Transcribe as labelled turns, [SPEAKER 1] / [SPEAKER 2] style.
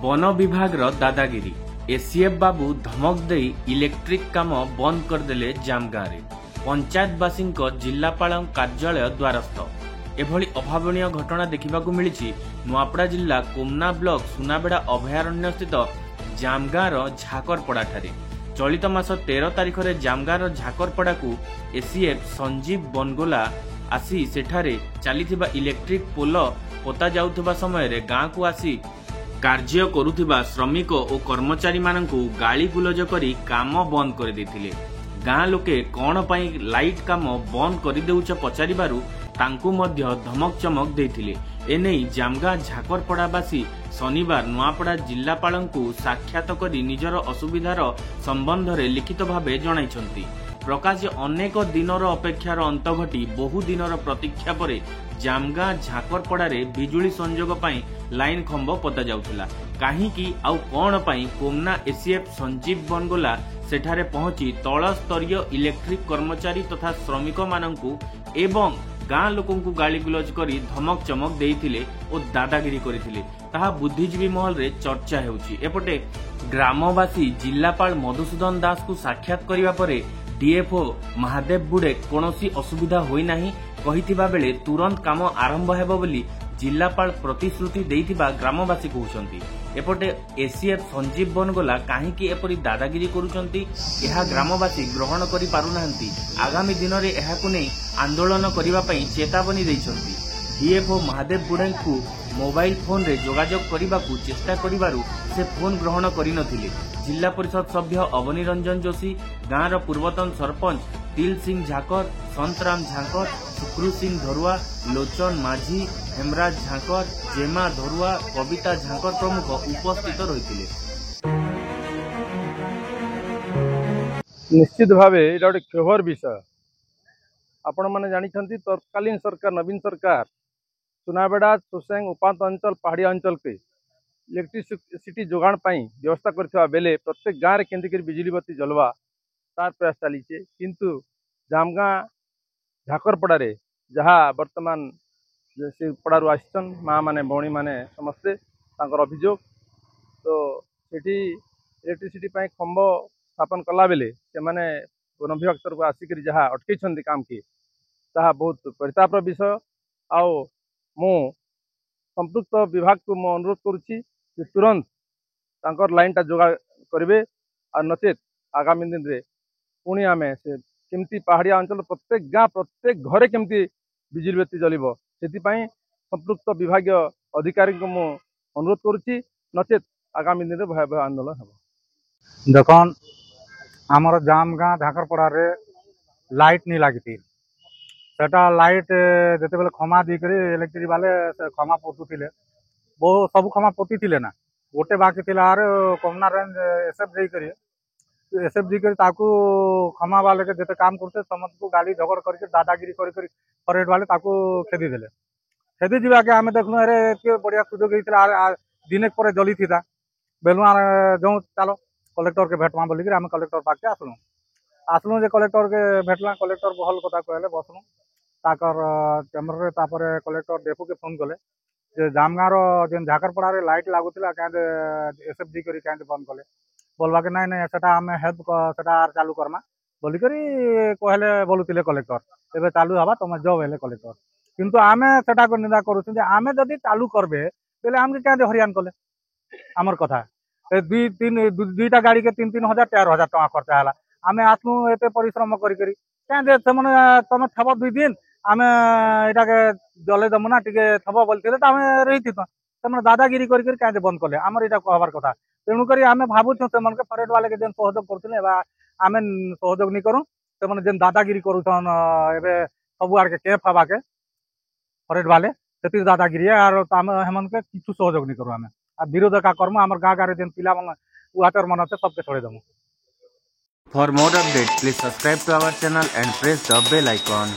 [SPEAKER 1] One विभाग दादागिरी ACF बाबू धमक दे इलेक्ट्रिक काम बंद करदेले जामगाँ रे पंचायतवासी जिलापाल कार्यालय द्वारस्थ। एभली अभावनीय घटना देखा मिली नुआपड़ा जिला कोमना ब्लॉक सुनाबेड़ा अभयारण्य स्थित जामगाँ झाकरपड़ा ठारे चलित मास 13 तारिख में जामगाँ झाकरपड़ा को एसीएफ संजीव बनगोला आसी सेठारे चलीथिबा इलेक्ट्रिक पोल पोता जाउथिबा समय रे गाँ को आसी कार्य करुथिबा श्रमिक और कर्मचारी मानकु गाली गुलज करी काम बंद कर देथिले। गाँ लोके कौन पाई लाइट काम बंद कर देउछ पचारिबारु तांकु मध्य धमक चमक देथिले। एने जामगाँ झाकरपड़ावासी शनिवार नुआपड़ा जिलापालंकु साक्षात करी निजर असुविधार संबंध रे लिखित भावे जणाइछंती। प्रकाश अनेक दिनर अपेक्षार अंत घटी बहु दिनर प्रतीक्षा पर जामगाँ झाकरपड़ारे बिजुली संजोग पाई लाइन खंभ पोता जाउथिला। काहींकी आउ कौन पाई कोमना एसीएफ संजीव बनगोला सेठारे पहुंची तल स्तरीय इलेक्ट्रिक कर्मचारी तथा श्रमिक मानंकु एवं गाँ लोकंकु गाली गुलज करी धमक चमक देइथिले और दादागिरी करिथिले ताहा बुद्धिजीवी महल रे चर्चा हेउछि। एपटे ग्रामवासी जिलापाल मधुसूदन दास को साक्षात करिवा परे डीएफओ महादेव बुड़े कौनसी असुविधा होई नाही कहिथिबा बेले तुरंत काम आरंभ हेबो बोली जिलापाल प्रतिश्रुति देइथिबा ग्रामवासी कहउछंती। एपटे एसीएफ संजीव बनगोला काहींकी एपरी दादागिरी करूछंती एहा ग्रामवासी ग्रहण करि पारुनाहंती। आगामी दिन रे एहाकु नै आंदोलन करिवा पई चेतावनी दैछंती। डीएफओ महादेव बुड़े को मोबाइल फोन रे जोगाजोग करिबाकू चेष्टा करिबारु से फोन ग्रहण करिनथिले। जिला परिषद सभ्य अवनी रंजन जोशी, गाँव पूर्वतन सरपंच तिल सिंह झाकर, संतराम झाकर, सुक्रू सिंह धरुआ, लोचन माझी, हेमराज झाकर, जेमा धरुआ, कविता झाकर प्रमुख उपस्थित रही।
[SPEAKER 2] निश्चित भाव ये गोटे क्षोभर विषय। आपण मैंने जानते तत्कालीन सरकार नवीन सरकार सुनाबेड़ा सुसेंग उपात अंचल पहाड़ी अंचल के इलेक्ट्रिसिटी जोगाण व्यवस्था करथिबा बेले प्रत्येक गाँव में केंद्र बिजली बत्ती जलवा तार प्रयास चली किंतु जामगाँ झाकरपड़ारे जहाँ वर्तमान से पड़ारू आसन माँ माने भौणी माने समस्ते अभियोग तो सेठी इलेक्ट्रिसिटी खंभ स्थापन कला बेले से माने वन विभाग तरफ आसिक जहाँ अटकई काम की ताहा बहुत परितापर विषय। आओ मु संपृक्त विभाग को मु अनुरोध करुच्ची तुरंत तांकर लाइन टा जोगा करेंगे और नचेत आगामी दिन में पुणी आम से केमती पहाड़िया अंचल प्रत्येक गाँ प्रत्येक घरे केमती बिजुली बत्ती जलिब से संपृक्त विभाग अधिकारी को मु अनुरोध करुच्ची नचेत आगामी दिन में भयावह आंदोलन हम।
[SPEAKER 3] देखन आमर जामगाँ झाकरपड़ारे लाइट नहीं लगी सेटा लाइट जिते बेले खमा देकर इलेक्ट्रिक वाले खमा पोतुले बहु सब खमा पोती थे ना गोटे बाकी थी कोमना रेंज एसएफ देकर खमा वाले के जिते काम करते समस्त को गाली झगड़ करके दादागिरी करेट वाले खेदी देले खेदी जी आगे आम देखल अरे एत बढ़िया सुजोग होता दिने पर जली थी बेलुआ जो चलो कलेक्टर के भेटमा बोलिक आम कलेक्टर पाखे आसलु जे कलेक्टर के भेटला कलेक्टर भल कथा कहले बसलु ताकर चैम्बर तापर कलेक्टर डेपो के फोन कले जे जामगाँव जेन झाकरपड़ारे लाइट लागुला क्या एसएफ डी करी क्या बंद कले बोलवा के नाई नाई सेटा आम हेल्प सेटा चालू करमा बोलिक कहले बोलुले कलेक्टर एवं चालू हवा तुम जब हेले कलेक्टर किंतु आम सेटा को निंदा करुँ आम जदि चालू करबे तेल आमके क्या हरियान कले आमर कथा दुईटा गाड़ी के 3,000 4,000 टका खर्चा है आम आसलु एत परिश्रम करी क्या तुम थब 2 दिन आम यहाँ के जले दमु ना टे थब बोलते आम रही से दादागिरी क्या बंद कले आमर यहाँ कहबार कथा तेणुक आम भावुँ से फरेट वाले के जेन सहयोग करते आम सहयोग नहीं करूँ से जेन दादागिरी करुन एवं सब आड़ के कैफ हवा के फरेट वाले से दादागिरी आर आम हेमन के किछु सहयोग नहीं करूँ आम विरोध का कर्म आम गाँ गाँव जेन पिला मन वाटर मन अच्छे सबके छोड़े दमु।
[SPEAKER 1] For more updates, please subscribe to our channel and press the bell icon.